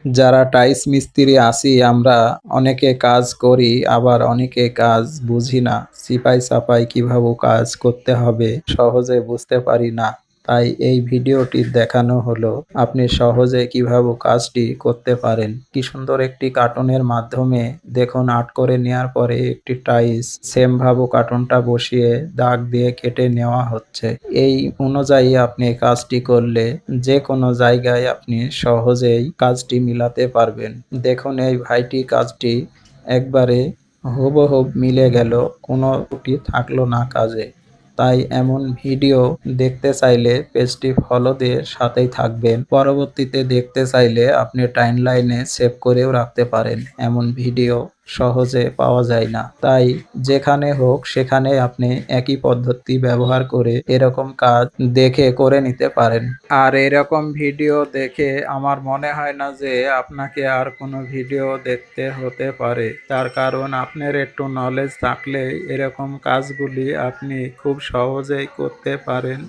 যারা টাইলস মিস্ত্রি আছি আমরা অনেকে কাজ করি আবার অনেকে কাজ বুঝি না। চিপায়-চাপায় কিভাবে কাজ করতে হবে সহজে বুঝতে পারি না। তাই এই ভিডিওটি দেখানো হলো আপনি সহজে কিভাবে কাজটি করতে পারেন। কি সুন্দর একটি কার্টুনের মাধ্যমে দেখুন আর্ট করে নেয়ার পরে একটি টাইলস সেম ভাবে কার্টুনটা বসিয়ে দাগ দিয়ে কেটে নেওয়া হচ্ছে। এই অনুযায়ী আপনি কাজটি করলে যেকোনো জায়গায় আপনি সহজেই কাজটি মিলাতে পারবেন। দেখুন এই ভাইটি কাজটি একবারে হুবহু মিলে গেল, কোনো ত্রুটি থাকলো না কাজে। তাই এমন ভিডিও দেখতে চাইলে পেজটি ফলো দিয়ে সাথেই থাকবেন। পরবর্তীতে দেখতে চাইলে আপনি টাইমলাইনে সেভ করেও রাখতে পারেন। এমন ভিডিও সহজে পাওয়া যায় না। তাই যেখানে হোক সেখানে আপনি একই পদ্ধতি ব্যবহার করে এরকম কাজ দেখে করে নিতে পারেন। আর এরকম ভিডিও দেখে আমার মনে হয় না যে আপনাকে আর কোনো ভিডিও দেখতে হতে পারে। তার কারণ আপনার একটু নলেজ থাকলে এরকম কাজগুলি আপনি খুব সহজেই করতে পারেন।